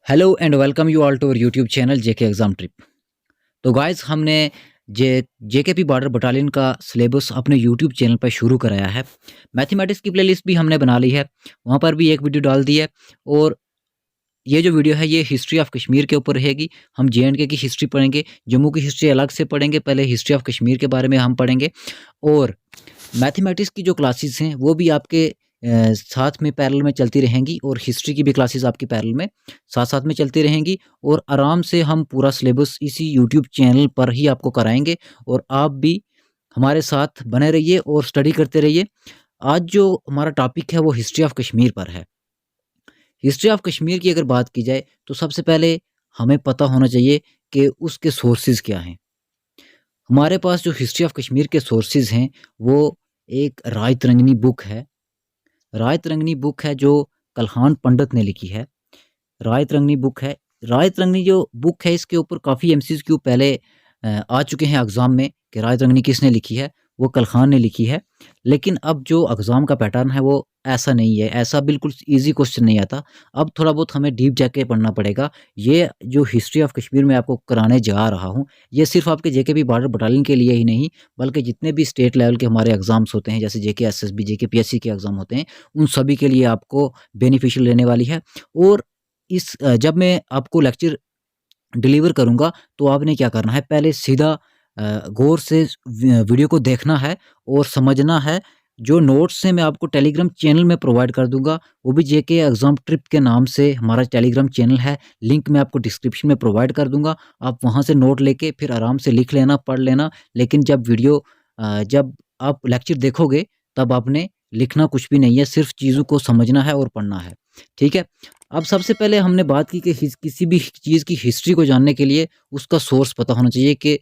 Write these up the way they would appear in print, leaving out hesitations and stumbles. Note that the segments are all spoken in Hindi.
Hello and welcome you all to our YouTube channel JK exam trip. तो गाइस हमने जे जेकेपी बॉर्डर बटालियन का सिलेबस अपने यूट्यूब चैनल पर शुरू कराया है। मैथमेटिक्स की प्लेलिस्ट भी हमने बना ली है, वहाँ पर भी एक वीडियो डाल दी है। और ये जो वीडियो है ये हिस्ट्री ऑफ कश्मीर के ऊपर रहेगी। हम जेएंडके की हिस्ट्री पढ़ेंगे, जम्मू की हिस्ट्री अलग से पढ़ेंगे। पहले हिस्ट्री ऑफ कश्मीर के बारे में हम पढ़ेंगे और मैथमेटिक्स की जो क्लासेस हैं वो भी आपके साथ में पैरेलल में चलती रहेंगी और हिस्ट्री की भी क्लासेस आपकी पैरेलल में साथ-साथ में चलती रहेंगी। और आराम से हम पूरा सिलेबस इसी यूट्यूब चैनल पर ही आपको कराएँगे और आप भी हमारे साथ बने रहिए और स्टडी करते रहिए। आज जो हमारा टॉपिक है वो हिस्ट्री ऑफ कश्मीर पर है। हिस्ट्री ऑफ कश्मीर की अगर बात की जाए तो सबसे पहले हमें पता होना चाहिए कि उसके सोर्सेज़ क्या हैं। हमारे पास जो हिस्ट्री ऑफ कश्मीर के सोर्सेज़ हैं वो एक राय तरंगिनी बुक है। राय तरंगिनी बुक है जो कल्हान पंडित ने लिखी है। राय तरंगिनी बुक है। राय तरंगिनी जो बुक है इसके ऊपर काफ़ी एमसीक्यू पहले आ चुके हैं एग्ज़ाम में कि राय तरंगिनी किसने लिखी है, वो कल्हान ने लिखी है। लेकिन अब जो एग्ज़ाम का पैटर्न है वो ऐसा नहीं है, ऐसा बिल्कुल ईज़ी क्वेश्चन नहीं आता। अब थोड़ा बहुत हमें डीप जाके पढ़ना पड़ेगा। ये जो हिस्ट्री ऑफ कश्मीर मैं आपको कराने जा रहा हूँ, ये सिर्फ़ आपके जेकेपी बॉर्डर बटालियन के लिए ही नहीं, बल्कि जितने भी स्टेट लेवल के हमारे एग्ज़ाम्स होते हैं, जैसे जेके एसएसबी, जेके पीएससी के एग्ज़ाम होते हैं, उन सभी के लिए आपको बेनिफिशियल रहने वाली है। और जब मैं आपको लेक्चर डिलीवर करूँगा तो आपने क्या करना है, पहले सीधा गौर से वीडियो को देखना है और समझना है। जो नोट्स हैं मैं आपको टेलीग्राम चैनल में प्रोवाइड कर दूँगा, वो भी जेके एग्ज़ाम ट्रिप के नाम से हमारा टेलीग्राम चैनल है। लिंक मैं आपको डिस्क्रिप्शन में प्रोवाइड कर दूँगा। आप वहाँ से नोट लेके फिर आराम से लिख लेना, पढ़ लेना। लेकिन जब आप लेक्चर देखोगे तब आपने लिखना कुछ भी नहीं है, सिर्फ़ चीज़ों को समझना है और पढ़ना है। ठीक है? अब सबसे पहले हमने बात की कि किसी भी चीज़ की हिस्ट्री को जानने के लिए उसका सोर्स पता होना चाहिए कि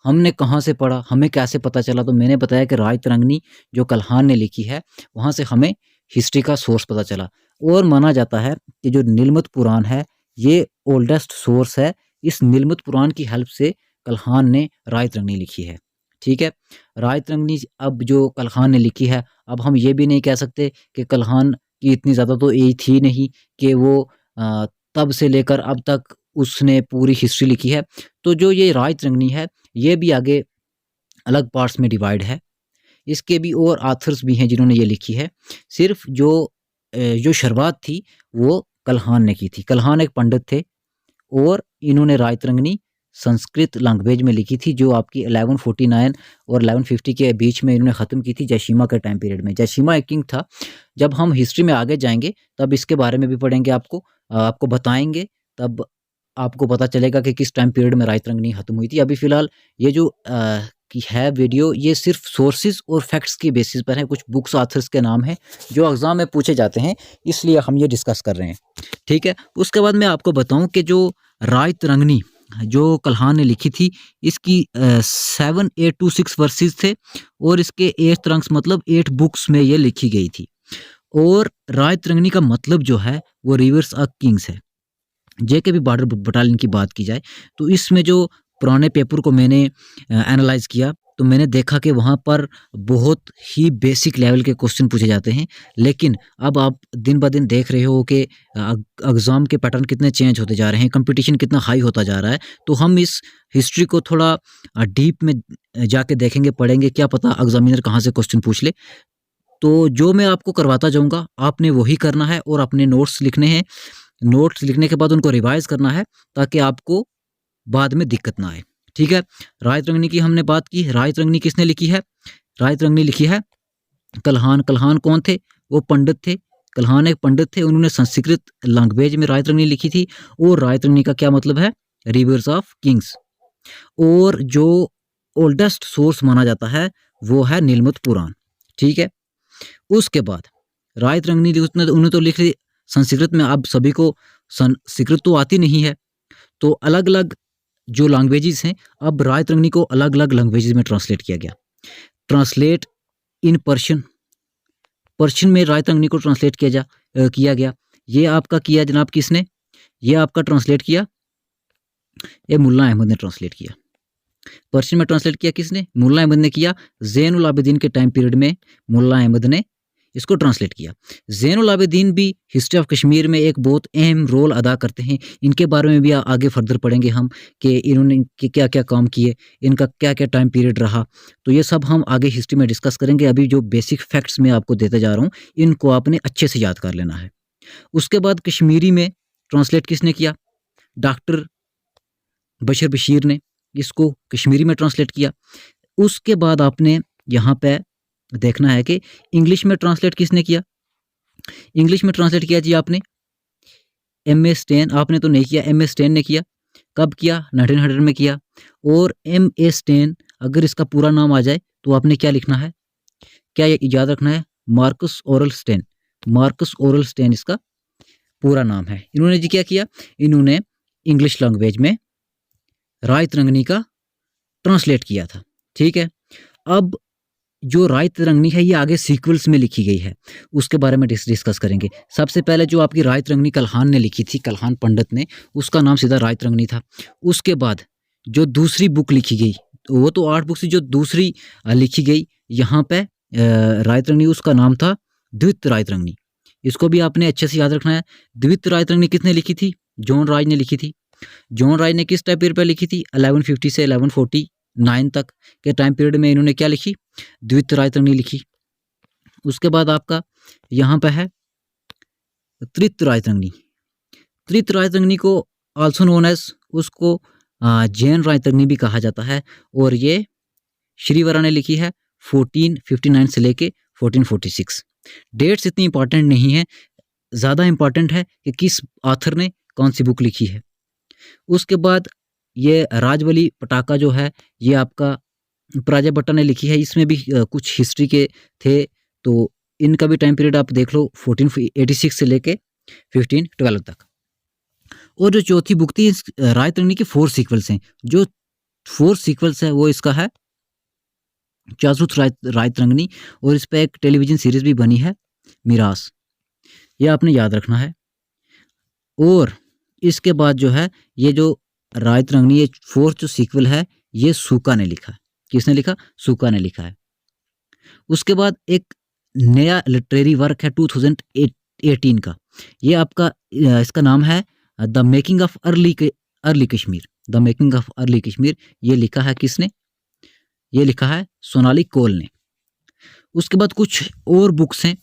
हमने कहाँ से पढ़ा, हमें कैसे पता चला। तो मैंने बताया कि राय तरंगिनी जो कल्हान ने लिखी है, वहाँ से हमें हिस्ट्री का सोर्स पता चला। और माना जाता है कि जो नीलमत पुराण है, ये ओल्डेस्ट सोर्स है। इस नीलमत पुराण की हेल्प से कल्हान ने राय तरंगिनी लिखी है। ठीक है? राय तरंगिनी अब जो कल्हान ने लिखी है, अब हम ये भी नहीं कह सकते कि कल्हान की इतनी ज़्यादा तो एज थी नहीं कि वो अ, तब से लेकर अब तक उसने पूरी हिस्ट्री लिखी है। तो जो ये राय तरंगिनी है, ये भी आगे अलग पार्ट्स में डिवाइड है। इसके भी और ऑथर्स भी हैं जिन्होंने ये लिखी है। सिर्फ़ जो शुरुआत थी वो कल्हान ने की थी। कल्हान एक पंडित थे और इन्होंने राय तरंगिनी संस्कृत लैंग्वेज में लिखी थी, जो आपकी 1149 और 1150 के बीच में इन्होंने ख़त्म की थी, जयसीमा के टाइम पीरियड में। जयसीमा एक किंग था। जब हम हिस्ट्री में आगे जाएँगे तब इसके बारे में भी पढ़ेंगे, आपको बताएँगे, तब आपको पता चलेगा कि किस टाइम पीरियड में राय तरंगिनी ख़त्म हुई थी। अभी फ़िलहाल ये जो की है वीडियो, ये सिर्फ़ सोर्सेज़ और फैक्ट्स की बेसिस पर है। कुछ बुक्स ऑथर्स के नाम हैं जो एग्ज़ाम में पूछे जाते हैं, इसलिए हम ये डिस्कस कर रहे हैं। ठीक है? उसके बाद मैं आपको बताऊँ कि जो राय तरंगिनी जो कल्हान ने लिखी थी, इसकी 7, 8 टू 6 वर्सेस थे और इसके 8 ट्रंक्स मतलब 8 बुक्स में ये लिखी गई थी। और राय तरंगिनी का मतलब जो है वो रिवर्स ऑफ किंग्स है। जेके भी बॉर्डर बटालियन की बात की जाए तो इसमें जो पुराने पेपर को मैंने एनालाइज़ किया तो मैंने देखा कि वहाँ पर बहुत ही बेसिक लेवल के क्वेश्चन पूछे जाते हैं। लेकिन अब आप दिन ब दिन देख रहे हो कि एग्ज़ाम के पैटर्न कितने चेंज होते जा रहे हैं, कंपटीशन कितना हाई होता जा रहा है। तो हम इस हिस्ट्री को थोड़ा डीप में जाके देखेंगे, पढ़ेंगे, क्या पता एग्ज़ामिनर कहाँ से क्वेश्चन पूछ ले। तो जो मैं आपको करवाता जाऊँगा आपने वही करना है और अपने नोट्स लिखने हैं। नोट्स लिखने के बाद उनको रिवाइज़ करना है ताकि आपको बाद में दिक्कत ना आए। ठीक है? राय तरंगिनी की हमने बात की। राय तरंगिनी किसने लिखी है? राय तरंगिनी लिखी है कल्हान। कल्हान कौन थे? वो पंडित थे। कल्हान एक पंडित थे, उन्होंने संस्कृत लैंग्वेज में राय तरंगिनी लिखी थी। और राय तरंगिनी का क्या मतलब है? Reverse of Kings. और जो ओल्डेस्ट सोर्स माना जाता है वो है नीलमत पुराण। ठीक है? उसके बाद राय तरंगिनी उन्होंने तो लिख ली संस्कृत में। अब सभी को संस्कृत तो आती नहीं है, तो अलग-अलग जो लैंग्वेजेज़ हैं, अब राय तरंगिनी को अलग-अलग लैंग्वेजेज़ में ट्रांसलेट किया गया। ट्रांसलेट इन पर्शियन, पर्शियन में राय तरंगिनी को ट्रांसलेट किया गया। ये आपका किया जनाब किसने? ये आपका ट्रांसलेट किया, ये मुल्ला अहमद ने ट्रांसलेट किया। पर्शियन में ट्रांसलेट किया किसने? मुल्ला अहमद ने किया। ज़ैनुल आबिदीन के टाइम पीरियड में मुल्ला अहमद ने इसको ट्रांसलेट किया। ज़ैनुल आबिदीन भी हिस्ट्री ऑफ कश्मीर में एक बहुत अहम रोल अदा करते हैं। इनके बारे में भी आगे फर्दर पढ़ेंगे हम कि इन्होंने क्या-क्या काम किए, इनका क्या-क्या टाइम पीरियड रहा। तो ये सब हम आगे हिस्ट्री में डिस्कस करेंगे। अभी जो बेसिक फैक्ट्स मैं आपको देते जा रहा हूँ, इनको आपने अच्छे से याद कर लेना है। उसके बाद कश्मीरी में ट्रांसलेट किसने किया? डॉक्टर बशर बशीर ने इसको कश्मीरी में ट्रांसलेट किया। उसके बाद आपने यहाँ पे देखना है कि इंग्लिश में ट्रांसलेट किसने किया? इंग्लिश में ट्रांसलेट किया जी आपने एम.ए. स्टेन। आपने तो नहीं किया, एम.ए. स्टेन ने किया। कब किया? 1900 में किया। और एम.ए. स्टेन अगर इसका पूरा नाम आ जाए तो आपने क्या लिखना है, क्या याद रखना है? Marcus Aurel Stein. Marcus Aurel Stein इसका पूरा नाम है। इन्होंने जी क्या किया? इन्होंने इंग्लिश लैंग्वेज में राय तिरंगनी का ट्रांसलेट किया था। ठीक है। अब जो राय तिरंगनी है ये आगे सीक्वल्स में लिखी गई है, उसके बारे में डिस्कस करेंगे। सबसे पहले जो आपकी राय तिरंगनी कल्हान ने लिखी थी, कल्हान पंडित ने, उसका नाम सीधा राय तिरंगनी था। उसके बाद जो दूसरी बुक लिखी गई, वो तो 8 बुक से जो दूसरी लिखी गई यहाँ पे राय तिरंगनी, उसका नाम था द्वितीय राय तिरंगनी। इसको भी आपने अच्छे से याद रखना है। द्वितीय राय तिरंगनी किसने लिखी थी? जॉन राय ने लिखी थी। जॉन राय ने किस टाइम पीरियड पर लिखी थी? 1150 से 1149 तक के टाइम पीरियड में इन्होंने क्या लिखी? द्वितीय राय तिरंगनी लिखी। उसके बाद आपका यहाँ पे है तृतीय राय तिरंगनी। तृतीय राय तिरंगनी को आल्सो नोन एज, उसको जैन राय तिरंगनी भी कहा जाता है। और ये श्रीवरा ने लिखी है 1459 से लेके 1446। डेट्स इतनी इंपॉर्टेंट नहीं है, ज़्यादा इंपॉर्टेंट है कि किस ऑथर ने कौन सी बुक लिखी है। उसके बाद ये राजवली पटाका जो है ये आपका प्राजयभट्ट ने लिखी है। इसमें भी कुछ हिस्ट्री के थे, तो इनका भी टाइम पीरियड आप देख लो 1486 से लेके 1512 तक। और जो चौथी बुक थी राय तिरंगनी की 4 सीक्वल्स हैं। जो 4 सीक्वल्स है वो इसका है चासुत राय तिरंगनी, और इस पर एक टेलीविजन सीरीज भी बनी है मिरास, ये आपने याद रखना है। और इसके बाद जो है ये जो राय तिरंगनी, ये 4th जो सीक्वल है ये सूका ने लिखा है। किसने लिखा? सूका ने लिखा है। उसके बाद एक नया लिटरेरी वर्क है 2018 का, ये आपका इसका नाम है the making of early Kashmir. The making of early Kashmir, ये लिखा है किसने? ये लिखा है सोनाली कोल ने। उसके बाद कुछ और बुक्स हैं,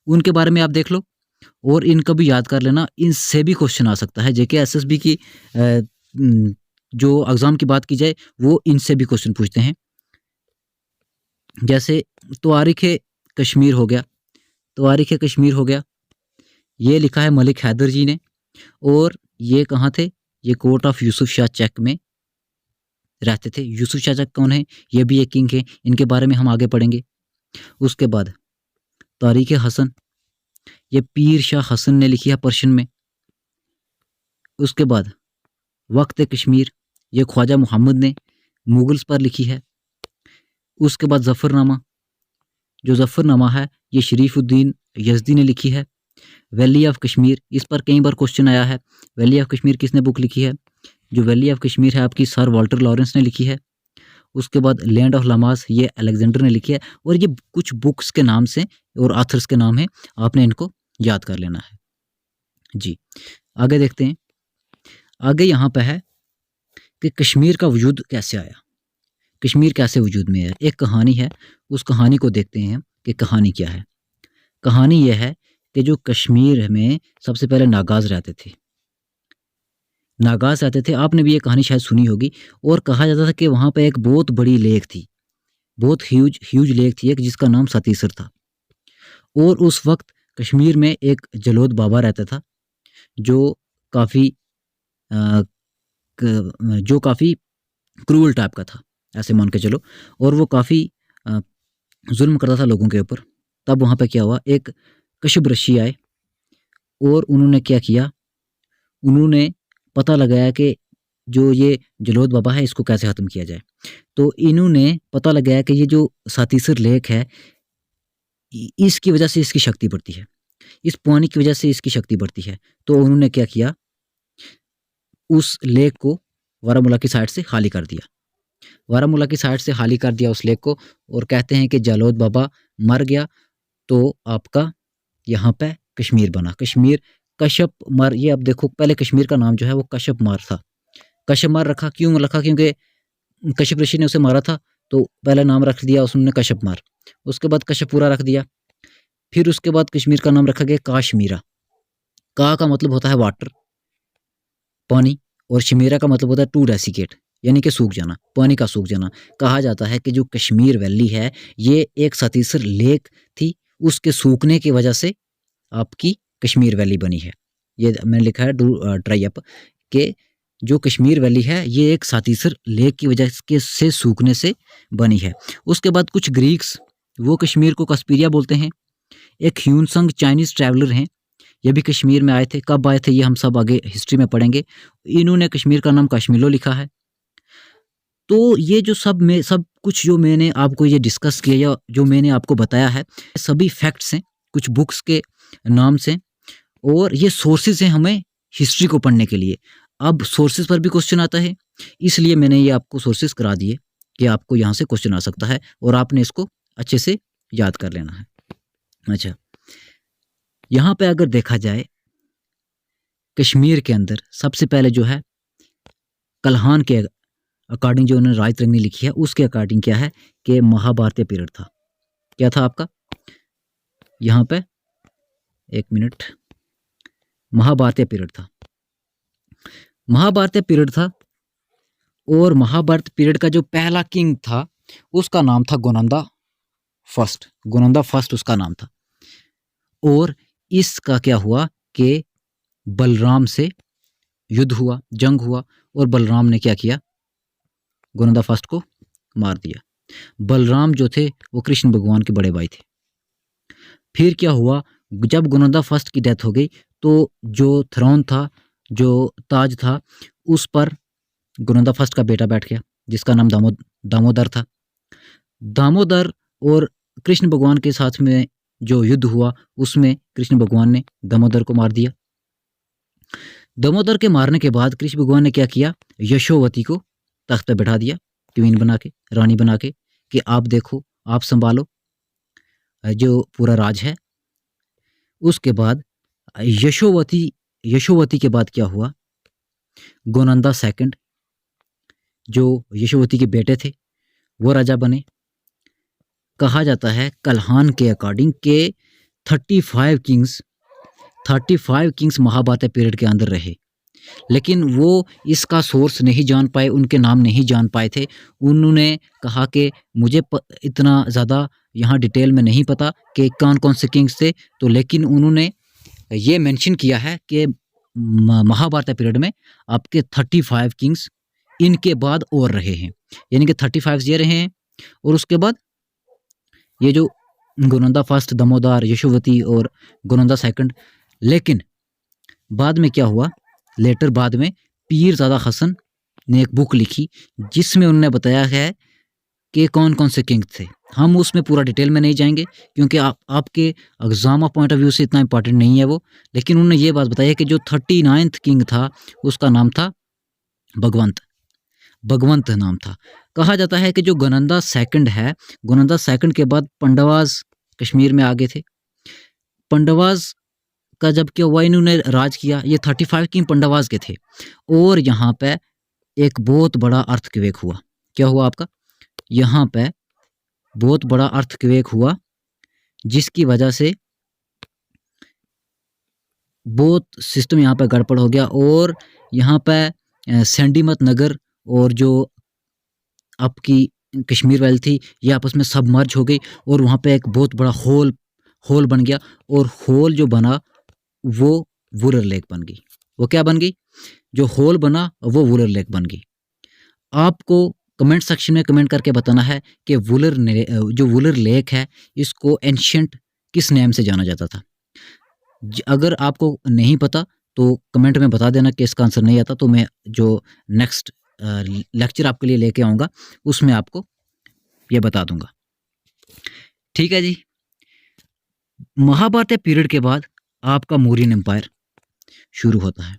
उनके बारे में आप देख लो और इनको भी याद कर लेना। इनसे भी क्वेश्चन आ सकता है। जेके एसएसबी की जो एग्ज़ाम की बात की जाए वो इनसे भी क्वेश्चन पूछते हैं। जैसे तवारीख़ कश्मीर हो गया, तवारीख़ कश्मीर हो गया, ये लिखा है मलिक हैदर जी ने। और ये कहाँ थे? ये कोर्ट ऑफ यूसुफ शाह चक में रहते थे। यूसुफ शाह चक कौन है? ये भी एक किंग है, इनके बारे में हम आगे पढ़ेंगे। उसके बाद तारीख़ हसन, ये पीर शाह हसन ने लिखी है पर्शियन में। उसके बाद वक्त कश्मीर, ये ख्वाजा मोहम्मद ने मुगल्स पर लिखी है। उसके बाद ज़फ़रनामा, जो ज़फ़रनामा है ये शरीफुद्दीन यज़दी ने लिखी है। वैली ऑफ कश्मीर, इस पर कई बार क्वेश्चन आया है। वैली ऑफ कश्मीर किसने बुक लिखी है? जो वैली ऑफ कश्मीर है आपकी सर वाल्टर लॉरेंस ने लिखी है। उसके बाद लैंड ऑफ लामास, ये अलेक्जेंडर ने लिखी है। और ये कुछ बुक्स के नाम से और ऑथर्स के नाम हैं, आपने इनको याद कर लेना है जी। आगे देखते हैं। आगे यहाँ पे है कि कश्मीर का वजूद कैसे आया, कश्मीर कैसे वजूद में आया। एक कहानी है, उस कहानी को देखते हैं कि कहानी क्या है। कहानी यह है कि जो कश्मीर में सबसे पहले नागाज़ रहते थे, नागाज़ रहते थे। आपने भी ये कहानी शायद सुनी होगी। और कहा जाता था कि वहाँ पे एक बहुत बड़ी लेक थी, बहुत ह्यूज लेक थी एक, जिसका नाम सतीसर था। और उस वक्त कश्मीर में एक जलोद बाबा रहता था जो काफ़ी क्रूअल टाइप का था, ऐसे मान के चलो। और वो काफ़ी जुल्म करता था लोगों के ऊपर। तब वहाँ पे क्या हुआ, एक कश्यप ऋषि आए और उन्होंने क्या किया, उन्होंने पता लगाया कि जो ये जलोद बाबा है इसको कैसे ख़त्म किया जाए। तो इन्होंने पता लगाया कि ये जो सातीसर लेक है इसकी वजह से इसकी शक्ति बढ़ती है, इस पानी की वजह से इसकी शक्ति बढ़ती है। तो उन्होंने क्या किया, उस लेक को बारामूला की साइड से खाली कर दिया, बारामूला की साइड से खाली कर दिया उस लेक को। और कहते हैं कि जलोद बाबा मर गया तो आपका यहाँ पे कश्मीर बना। कश्मीर कश्यप मार, ये अब देखो पहले कश्मीर का नाम जो है वो कश्यप मार था। कश्यप मार रखा, क्यों रखा? क्योंकि कश्यप ऋषि ने उसे मारा था, तो पहले नाम रख दिया उसने कश्यप मार। उसके बाद कश्यपूरा रख दिया। फिर उसके बाद कश्मीर का नाम रखा गया काश्मीरा। का मतलब होता है वाटर, पानी, और शमीरा का मतलब होता है टू डेसिकेट, यानी कि सूख जाना, पानी का सूख जाना। कहा जाता है कि जो कश्मीर वैली है ये एक सतीसर लेक थी, उसके सूखने की वजह से आपकी कश्मीर वैली बनी है। ये मैंने लिखा है ड्राई अप के जो कश्मीर वैली है ये एक सातीसर लेक की वजह के से सूखने से बनी है। उसके बाद कुछ ग्रीक्स वो कश्मीर को कस्पीरिया बोलते हैं। एक ह्यूनसंग चाइनीज ट्रैवलर हैं, ये भी कश्मीर में आए थे। कब आए थे ये हम सब आगे हिस्ट्री में पढ़ेंगे। इन्होंने कश्मीर का नाम कश्मीलो लिखा है। तो ये जो सब कुछ जो मैंने आपको ये डिस्कस किया या जो मैंने आपको बताया है सभी फैक्ट्स हैं, कुछ बुक्स के नाम से, और ये सोर्सेज हैं हमें हिस्ट्री को पढ़ने के लिए। अब सोर्सेज पर भी क्वेश्चन आता है, इसलिए मैंने ये आपको सोर्सेज करा दिए कि आपको यहाँ से क्वेश्चन आ सकता है और आपने इसको अच्छे से याद कर लेना है। अच्छा, यहाँ पे अगर देखा जाए कश्मीर के अंदर सबसे पहले जो है कल्हान के अकॉर्डिंग जो उन्होंने राय रंगनी लिखी है उसके अकॉर्डिंग क्या है कि महाभारतीय पीरियड था। क्या था आपका यहाँ पे, एक मिनट, महाभारतीय पीरियड था। महाभारतीय पीरियड था और महाभारत पीरियड का जो पहला किंग था उसका नाम था गोनंदा फर्स्ट। गोनंदा फर्स्ट उसका नाम था। और इसका क्या हुआ कि बलराम से युद्ध हुआ, जंग हुआ, और बलराम ने क्या किया, गोनंदा फर्स्ट को मार दिया। बलराम जो थे वो कृष्ण भगवान के बड़े भाई थे। फिर क्या हुआ, जब गोनंदा फर्स्ट की डेथ हो गई तो जो थ्रोन था, जो ताज था, उस पर गोनंदा फर्स्ट का बेटा बैठ गया जिसका नाम दामोदर था। दामोदर और कृष्ण भगवान के साथ में जो युद्ध हुआ उसमें कृष्ण भगवान ने दामोदर को मार दिया। दामोदर के मारने के बाद कृष्ण भगवान ने क्या किया, यशोवती को तख्त पर बैठा दिया, क्वीन बना के, रानी बना के, कि आप देखो, आप संभालो जो पूरा राज है। उसके बाद यशोवती के बाद क्या हुआ, गोनंदा सेकंड जो यशोवती के बेटे थे वो राजा बने। कहा जाता है कल्हान के अकॉर्डिंग के 35 किंग्स महाभारत पीरियड के अंदर रहे, लेकिन वो इसका सोर्स नहीं जान पाए, उनके नाम नहीं जान पाए थे। उन्होंने कहा कि मुझे इतना ज़्यादा यहाँ डिटेल में नहीं पता कि कौन कौन से किंग्स थे, तो लेकिन उन्होंने ये मेंशन किया है कि महाभारत पीरियड में आपके 35 किंग्स इनके बाद और रहे हैं, यानी कि 35 ये रहे हैं। और उसके बाद ये जो गोनंदा फर्स्ट, दामोदर, यशोवती और गोनंदा सेकंड। लेकिन बाद में क्या हुआ, लेटर बाद में पीरजादा हसन ने एक बुक लिखी जिसमें उन्होंने बताया है कि कौन कौन से किंग थे। हम उसमें पूरा डिटेल में नहीं जाएंगे क्योंकि आपके एग्जाम पॉइंट ऑफ व्यू से इतना इंपॉर्टेंट नहीं है वो, लेकिन उन्होंने ये बात बताई कि जो 39th किंग था उसका नाम था भगवंत नाम था। कहा जाता है कि जो गोनंदा सेकंड है, गोनंदा सेकंड के बाद पंडवाज कश्मीर में आ गए थे। पंडवाज का जब क्या हुआ, इन्होंने राज किया, ये 35 किंग पंडवाज के थे। और यहाँ पे एक बहुत बड़ा अर्थक्वेक हुआ। क्या हुआ आपका, यहाँ पे बहुत बड़ा अर्थक्वेक हुआ जिसकी वजह से बहुत सिस्टम यहाँ पे गड़बड़ हो गया। और यहाँ पे सेंडीमत नगर और जो आपकी कश्मीर वैली थी ये आपस में सब मर्ज हो गई और वहाँ पे एक बहुत बड़ा होल बन गया। और होल जो बना वो वुलर लेक बन गई। वो क्या बन गई, जो होल बना वो वुलर लेक बन गई। आपको कमेंट सेक्शन में कमेंट करके बताना है कि जो वुलर लेक है इसको एंशिएंट किस नेम से जाना जाता था। अगर आपको नहीं पता तो कमेंट में बता देना कि इसका आंसर नहीं आता, तो मैं जो नेक्स्ट लेक्चर आपके लिए लेके आऊँगा उसमें आपको ये बता दूंगा। ठीक है जी। महाभारत पीरियड के बाद आपका मौर्यन एम्पायर शुरू होता है।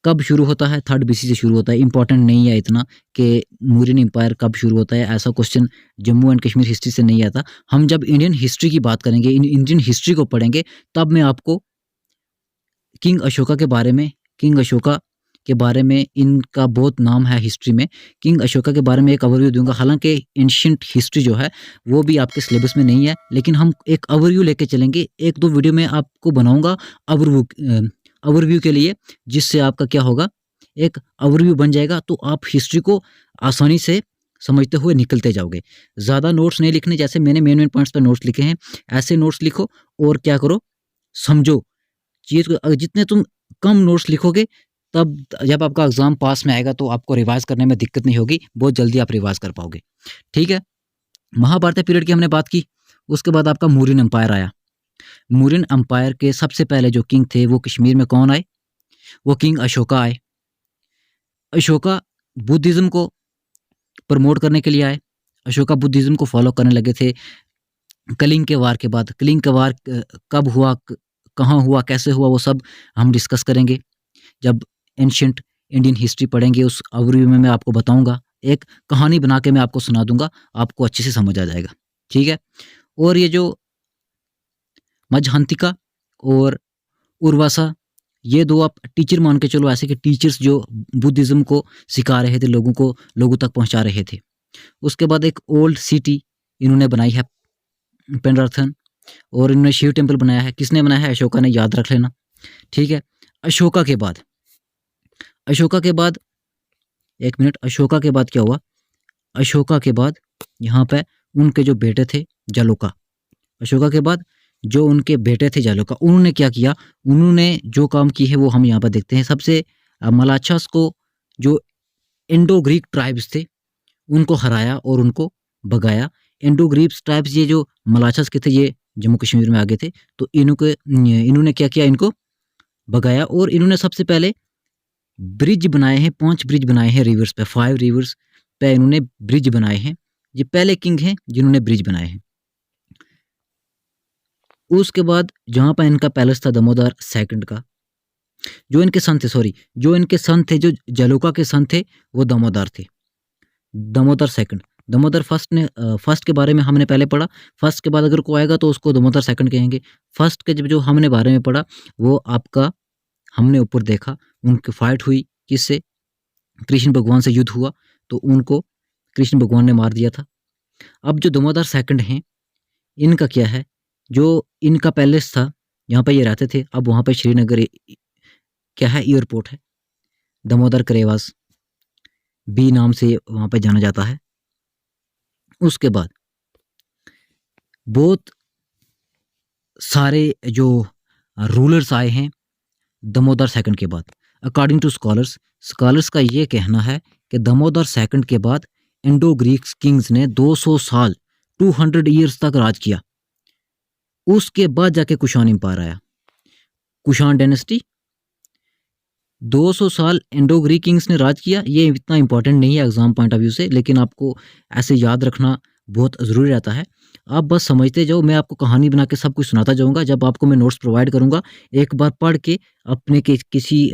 कब शुरू होता है? 3rd BC से शुरू होता है। इम्पोर्टेंट नहीं है इतना कि मौर्यन एम्पायर कब शुरू होता है, ऐसा question Jammu and Kashmir history से नहीं आता। हम जब इंडियन हिस्ट्री की बात करेंगे, इंडियन हिस्ट्री को पढ़ेंगे, तब मैं आपको किंग अशोका के बारे में इनका बहुत नाम है हिस्ट्री में। किंग अशोका के बारे में एक ओवरव्यू दूँगा। हालाँकि एंशिएंट हिस्ट्री जो है वो भी आपके सिलेबस में नहीं है, लेकिन हम एक ओवरव्यू लेके चलेंगे। 1-2 वीडियो में आपको बनाऊँगा ओवरव्यू के लिए, जिससे आपका क्या होगा, एक ओवरव्यू बन जाएगा, तो आप हिस्ट्री को आसानी से समझते हुए निकलते जाओगे। ज़्यादा नोट्स नहीं लिखने, जैसे मैंने मेन पॉइंट्स पे नोट्स लिखे हैं, ऐसे नोट्स लिखो और क्या करो, समझो चीज़ को। जितने तुम कम नोट्स लिखोगे, तब जब आपका एग्ज़ाम पास में आएगा तो आपको रिवाइज़ करने में दिक्कत नहीं होगी, बहुत जल्दी आप रिवाइज़ कर पाओगे। ठीक है? महाभारत पीरियड की हमने बात की, उसके बाद आपका मौर्यन एम्पायर आया। मौर्यन एम्पायर के सबसे पहले जो किंग थे वो कश्मीर में कौन आए? वो किंग अशोका आए। अशोका बुद्धिज़्म को प्रमोट करने के लिए आए। अशोका बुद्धिज़्म को फॉलो करने लगे थे कलिंग के वार के बाद। कलिंग का वार कब हुआ, कहाँ हुआ, कैसे हुआ, वो सब हम डिस्कस करेंगे। जब एंशिएंट इंडियन हिस्ट्री पढ़ेंगे, उस ओवरव्यू में मैं आपको बताऊँगा, एक कहानी बना के मैं आपको सुना दूँगा, आपको अच्छे से समझ आ जाएगा। ठीक है? और ये जो मजहंतिका और उर्वासा, ये 2 आप टीचर मान के चलो, ऐसे कि टीचर्स जो बुद्धिज़्म को सिखा रहे थे, लोगों तक पहुँचा रहे थे। उसके बाद एक ओल्ड सिटी इन्होंने बनाई है, पेंडरथन, और इन्होंने शिव टेम्पल बनाया है। किसने बनाया है? अशोका ने, याद रख लेना। ठीक है? अशोका के बाद 1 मिनट, अशोका के बाद क्या हुआ? अशोका के बाद यहाँ पे उनके जो बेटे थे जालौका, अशोका के बाद जो उनके बेटे थे जालौका, उन्होंने क्या किया? उन्होंने जो काम की है वो हम यहाँ पर देखते हैं। सबसे मलाच्छास को, जो इंडो ग्रीक ट्राइब्स थे, उनको हराया और उनको भगाया। इंडो ग्रीक ट्राइब्स, ये जो मलाच्छास के थे, ये जम्मू कश्मीर में आ गए थे, तो इन्होंने क्या किया? इनको भगाया। और इन्होंने सबसे पहले ब्रिज बनाए हैं, 5 ब्रिज बनाए हैं रिवर्स पे, 5 रिवर्स पे इन्होंने ब्रिज बनाए हैं। ये पहले किंग हैं जिन्होंने ब्रिज बनाए हैं। उसके बाद जहाँ पर इनका पैलेस था दामोदर सेकंड का, जो इनके सन थे, जो जालौका के सन थे, वो दामोदर थे। दामोदर सेकंड, दामोदर फर्स्ट के बारे में हमने पहले पढ़ा। फर्स्ट के बाद अगर कोई आएगा तो उसको दामोदर सेकंड कहेंगे। फर्स्ट के जो हमने बारे में पढ़ा, वो आपका हमने ऊपर देखा, उनकी फाइट हुई किससे? कृष्ण भगवान से युद्ध हुआ, तो उनको कृष्ण भगवान ने मार दिया था। अब जो दामोदर सेकंड हैं, इनका क्या है? जो इनका पैलेस था, यहाँ पे ये रहते थे, अब वहाँ पे श्रीनगर क्या है? एयरपोर्ट है, दामोदर करेवास बी नाम से वहाँ पे जाना जाता है। उसके बाद बहुत सारे जो रूलर्स आए हैं दामोदर सेकंड के बाद। अकॉर्डिंग टू स्कॉलर्स का ये कहना है कि दामोदर सेकंड के बाद इंडो ग्रीक किंग्स ने 200 साल 200 ईयर्स तक राज किया। उसके बाद जाके कुषाण एम्पायर आया, कुषाण डायनेस्टी। 200 साल इंडो ग्रीक किंग्स ने राज किया। ये इतना इंपॉर्टेंट नहीं है एग्जाम पॉइंट ऑफ व्यू से, लेकिन आपको ऐसे याद रखना बहुत ज़रूरी रहता है। आप बस समझते जाओ, मैं आपको कहानी बना के सब कुछ सुनाता जाऊंगा। जब आपको मैं नोट्स प्रोवाइड करूंगा, एक बार पढ़ के अपने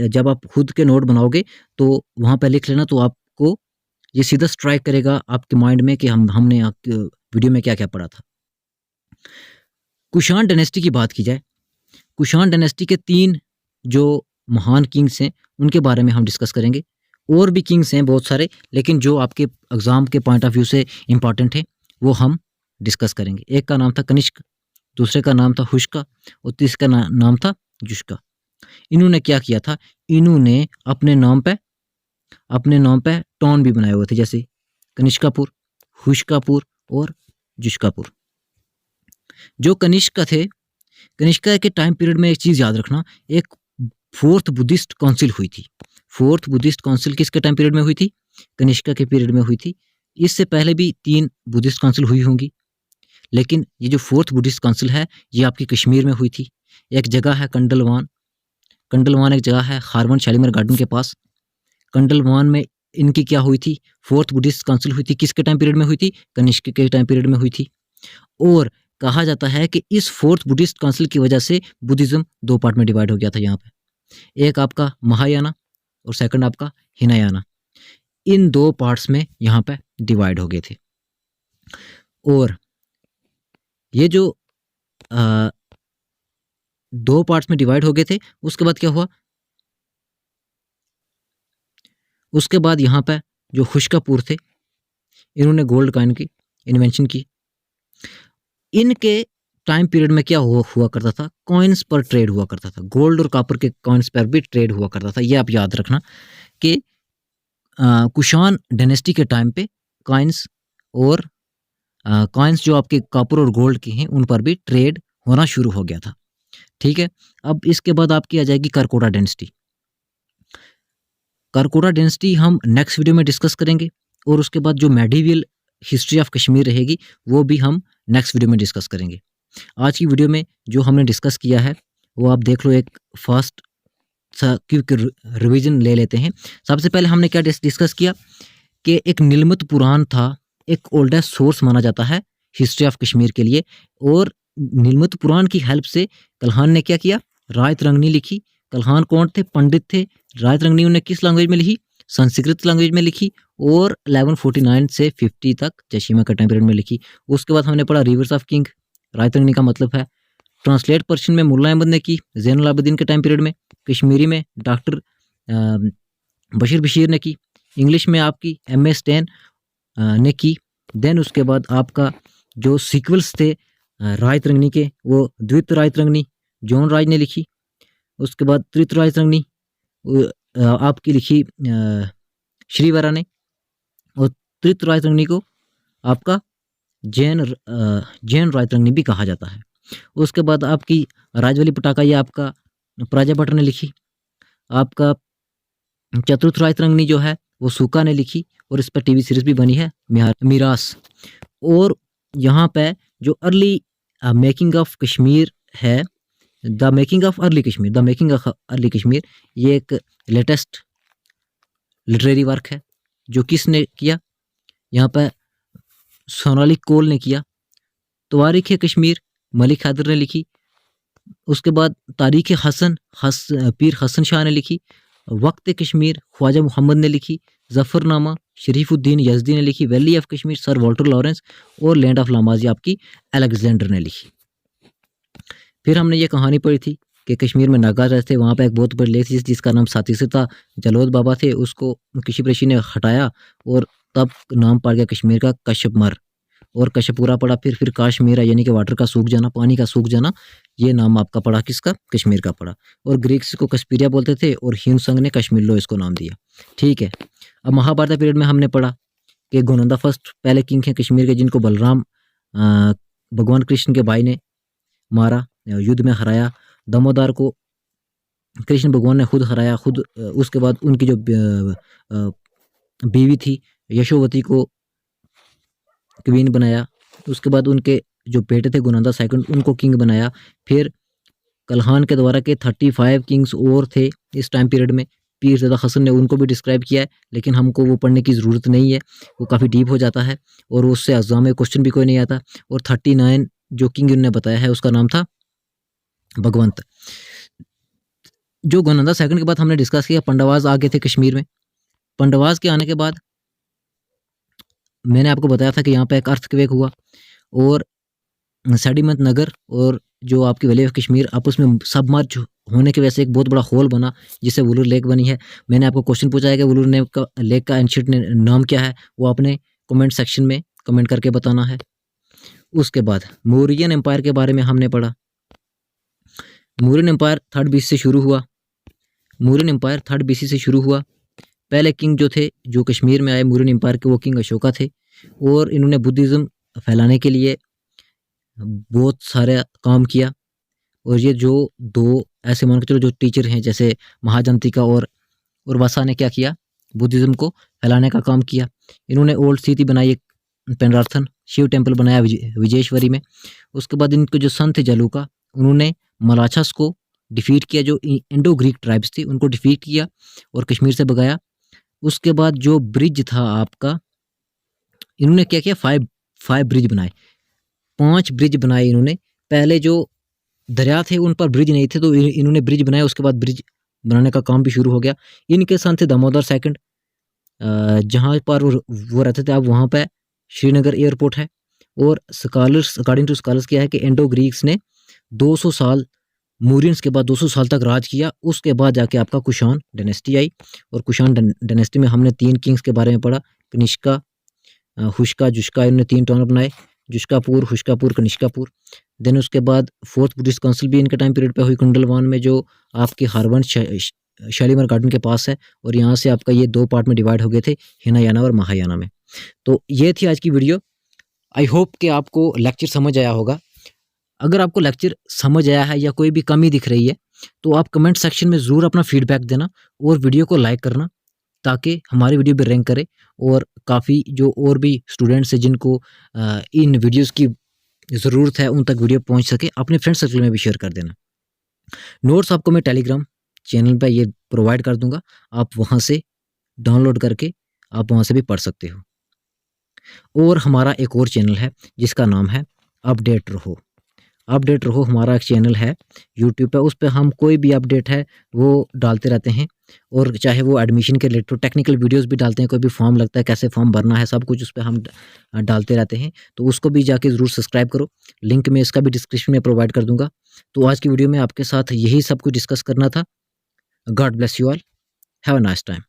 जब आप खुद के नोट बनाओगे तो वहाँ पे लिख लेना, तो आपको ये सीधा स्ट्राइक करेगा आपके माइंड में कि हमने वीडियो में क्या क्या पढ़ा था। कुषाण डायनेस्टी की बात की जाए, कुषाण डायनेस्टी के 3 जो महान किंग्स हैं, उनके बारे में हम डिस्कस करेंगे। और भी किंग्स हैं बहुत सारे, लेकिन जो आपके एग्जाम के पॉइंट ऑफ व्यू से इंपॉर्टेंट है वो हम डिस्कस करेंगे। एक का नाम था कनिष्क, दूसरे का नाम था हुष्का, और तीसरे का नाम था जुष्का। इन्होंने क्या किया था? इन्होंने अपने नाम पे टाउन भी बनाए हुए थे, जैसे कनिष्कापुर, हुष्कापुर और जुष्कापुर। जो कनिष्का थे, कनिष्का के टाइम पीरियड में एक चीज़ याद रखना, एक 4th बुद्धिस्ट काउंसिल हुई थी। 4th बुद्धिस्ट काउंसिल किसके टाइम पीरियड में हुई थी? कनिष्का के पीरियड में हुई थी। इससे पहले भी 3 बुद्धिस्ट काउंसिल हुई होंगी, लेकिन ये जो 4th बुद्धिस्ट काउंसिल है, ये आपकी कश्मीर में हुई थी। एक जगह है कंडलवान एक जगह है हारवन शालीमार गार्डन के पास। कंडलवान में इनकी क्या हुई थी? 4th बुद्धिस्ट काउंसिल हुई थी। किसके टाइम पीरियड में हुई थी? कनिष्क के टाइम पीरियड में हुई थी। और कहा जाता है कि इस 4th बुद्धिस्ट काउंसिल की वजह से बुद्धिज्म 2 पार्ट में डिवाइड हो गया था। यहाँ पे एक आपका महायाना और सेकंड आपका हिनायाना। इन 2 पार्ट्स में यहाँ पे डिवाइड हो गए थे। और ये जो 2 पार्ट्स में डिवाइड हो गए थे, उसके बाद क्या हुआ, उसके बाद यहाँ पे जो खुशकापुर थे, इन्होंने गोल्ड कॉइन की इन्वेंशन की। इनके टाइम पीरियड में क्या हुआ करता था, कॉइन्स पर ट्रेड हुआ करता था, गोल्ड और कॉपर के कॉइन्स पर भी ट्रेड हुआ करता था। ये आप याद रखना कि कुषाण डायनेस्टी के टाइम पे कॉइन्स और कॉइन्स जो आपके कॉपर और गोल्ड की हैं उन पर भी ट्रेड होना शुरू हो गया था। ठीक है, अब इसके बाद आपकी आ जाएगी करकोटा डायनेस्टी। करकोटा डायनेस्टी हम नेक्स्ट वीडियो में डिस्कस करेंगे, और उसके बाद जो मेडिवल हिस्ट्री ऑफ कश्मीर रहेगी वो भी हम नेक्स्ट वीडियो में डिस्कस करेंगे। आज की वीडियो में जो हमने डिस्कस किया है वो आप देख लो, एक फास्ट सा क्विक रिवीजन ले लेते हैं। सबसे पहले हमने क्या डिस्कस किया कि एक नीलमत पुराण था, एक ओल्डेस्ट सोर्स माना जाता है हिस्ट्री ऑफ कश्मीर के लिए, और नीलमत पुराण की हेल्प से कल्हान ने क्या किया, राय तरंगनी लिखी। कल्हान कौन थे, पंडित थे। राय तरंगनी उन्हें किस लैंग्वेज में लिखी, संस्कृत लैंग्वेज में लिखी, और 1149 से 50 तक जशीमा का टाइम पीरियड में लिखी। उसके बाद हमने पढ़ा रिवर्स ऑफ किंग, राय तरंगनी का मतलब है। ट्रांसलेट पर्शियन में मुल्ला अहमद ने की ज़ैनुल आबिदीन के टाइम पीरियड में। कश्मीरी में डॉक्टर बशीर बशीर ने की। इंग्लिश में आपकी M.A. स्टेन ने की। देन उसके बाद आपका जो सीक्वल्स थे राय तरंगनी के, वो द्वित राय तरंगनी जॉन राज ने लिखी। उसके बाद तृत राय तरंगनी आपकी लिखी श्रीवरा ने, और तृत राय तरंगनी को आपका जैन राय तरंगनी भी कहा जाता है। उसके बाद आपकी राजवली पटाका, ये आपका प्राजा भट्ट ने लिखी। आपका चतुर्थ राय तरंगनी जो है वो सूका ने लिखी, और इस पर टीवी सीरीज भी बनी है मीरास। और यहाँ पे जो अर्ली मेकिंग ऑफ कश्मीर है, the making of early Kashmir, ये एक लेटेस्ट लिटरेरी वर्क है जो किसने किया, यहाँ पे सोनाली कोल ने किया। तवारीख कश्मीर मलिक हैदर ने लिखी। उसके बाद तारीख पीर हसन शाह ने लिखी। वक्त कश्मीर ख्वाजा मोहम्मद ने लिखी। जफरनामा शरीफुद्दीन यजदी ने लिखी। Valley of Kashmir sir Walter Lawrence, और लैंड ऑफ लामाजी आपकी अलेक्जेंडर ने लिखी। फिर हमने ये कहानी पढ़ी थी कि कश्मीर में नागा रहते थे, वहाँ पे एक बहुत बड़ी लेक थी जिसका नाम सातिसे था, जलोद बाबा थे, उसको किसी ऋषि ने हटाया और तब नाम पड़ गया कश्मीर का कश्यपमर, और कश्यपूरा पड़ा। फिर काश्मीर है, यानी कि वाटर का सूख जाना, पानी का सूख जाना, ये नाम आपका पड़ा किसका, कश्मीर का पड़ा। और ग्रीक्स को कश्मीरिया बोलते थे, और हिमसंग ने कश्मीर लो इसको नाम दिया। ठीक है, अब महाभारत पीरियड में हमने पढ़ा कि गोनंदा फर्स्ट पहले किंग हैं कश्मीर के, जिनको बलराम भगवान कृष्ण के भाई ने मारा, युद्ध में हराया। दामोदर को कृष्ण भगवान ने खुद हराया खुद। उसके बाद उनकी जो बीवी थी यशोवती को क्वीन बनाया। उसके बाद उनके जो बेटे थे गुनंदा सेकंड, उनको किंग बनाया। फिर कल्हान के द्वारा के 35 किंग्स और थे इस टाइम पीरियड में। पीरज़ादा हसन ने उनको भी डिस्क्राइब किया है, लेकिन हमको वो पढ़ने की ज़रूरत नहीं है, वो काफ़ी डीप हो जाता है और उससे एग्जाम में क्वेश्चन भी कोई नहीं आता। और 39 जो किंग उन्होंने बताया है उसका नाम था भगवंत। जो गनंदा सेकंड के बाद हमने डिस्कस किया, पंडवाज आ गए थे कश्मीर में। पंडवाज के आने के बाद मैंने आपको बताया था कि यहाँ पे एक अर्थक्वेक हुआ और सेडिमेंट नगर और जो आपकी वैली ऑफ कश्मीर आपस में सबमर्ज होने की वजह से एक बहुत बड़ा होल बना जिससे वुलर लेक बनी है। मैंने आपको क्वेश्चन पूछा है कि वुलर लेक का एंशिएंट नाम क्या है, वो आपने कमेंट सेक्शन में कमेंट करके बताना है। उसके बाद मौर्यन एम्पायर के बारे में हमने पढ़ा। मौर्यन एम्पायर 3rd BC से शुरू हुआ। मौर्यन एम्पायर 3rd BC से शुरू हुआ। पहले किंग जो थे जो कश्मीर में आए मौर्यन एम्पायर के, वो किंग अशोका थे और इन्होंने बुद्धिज़्म फैलाने के लिए बहुत सारे काम किया। और ये जो दो ऐसे मान के चलो जो टीचर हैं जैसे महाजंतिका और वसा ने क्या किया, बुद्धिज़्म को फैलाने का काम किया। इन्होंने ओल्ड सिटी बनाई, एक पेंडार्थन शिव टेम्पल बनाया विजेश्वरी में। उसके बाद इनके जो सन थे जलूका, उन्होंने मलाछास को डिफीट किया, जो इंडो ग्रीक ट्राइब्स थी उनको डिफीट किया और कश्मीर से भगाया। उसके बाद जो ब्रिज था आपका, इन्होंने क्या किया, 5 ब्रिज बनाए, 5 ब्रिज बनाए इन्होंने। पहले जो दरिया थे उन पर ब्रिज नहीं थे तो इन्होंने ब्रिज बनाया। उसके बाद ब्रिज बनाने का काम भी शुरू हो गया। इनके सन थे दामोदर सेकंड, जहाँ पर वो रहते थे, अब वहाँ पे श्रीनगर एयरपोर्ट है। और स्कॉलर्स, अकॉर्डिंग टू स्कॉलर्स, क्या है कि इंडो ग्रीक्स ने 200 साल, मूरियंस के बाद 200 साल तक राज किया। उसके बाद जाके आपका कुषाण डायनेस्टी आई। और कुषाण डायनेस्टी में हमने 3 किंग्स के बारे में पढ़ा, कनिष्का, हुशका, जुष्का, इन्होंने 3 टाउन बनाए, जुष्कापुर, हुशकापुर, कनिष्कापुर। देन उसके बाद 4th बुद्धिस्ट काउंसिल भी इनके टाइम पीरियड पे हुई, कुंडलवान में, जो आपके हारवंश शालीमार गार्डन के पास है। और यहाँ से आपका ये 2 पार्ट में डिवाइड हो गए थे, हिनायाना और महायाना में। तो ये थी आज की वीडियो। आई होप कि आपको लेक्चर समझ आया होगा। अगर आपको लेक्चर समझ आया है या कोई भी कमी दिख रही है तो आप कमेंट सेक्शन में ज़रूर अपना फीडबैक देना और वीडियो को लाइक करना, ताकि हमारी वीडियो भी रैंक करे और काफ़ी जो और भी स्टूडेंट्स हैं जिनको इन वीडियोस की ज़रूरत है, उन तक वीडियो पहुंच सके। अपने फ्रेंड सर्कल में भी शेयर कर देना। नोट्स आपको मैं टेलीग्राम चैनल पे ये प्रोवाइड कर दूंगा, आप वहाँ से डाउनलोड करके आप वहाँ से भी पढ़ सकते हो। और हमारा एक और चैनल है जिसका नाम है अपडेट रहो। अपडेट रहो हमारा एक चैनल है यूट्यूब पे, उस पे हम कोई भी अपडेट है वो डालते रहते हैं। और चाहे वो एडमिशन के रिलेटेड टेक्निकल वीडियोस भी डालते हैं, कोई भी फॉर्म लगता है, कैसे फॉर्म भरना है, सब कुछ उस पे हम डालते रहते हैं। तो उसको भी जाके ज़रूर सब्सक्राइब करो। लिंक मैं इसका भी डिस्क्रिप्शन में प्रोवाइड कर दूंगा। तो आज की वीडियो में आपके साथ यही सब कुछ डिस्कस करना था। God bless you all, have a nice time.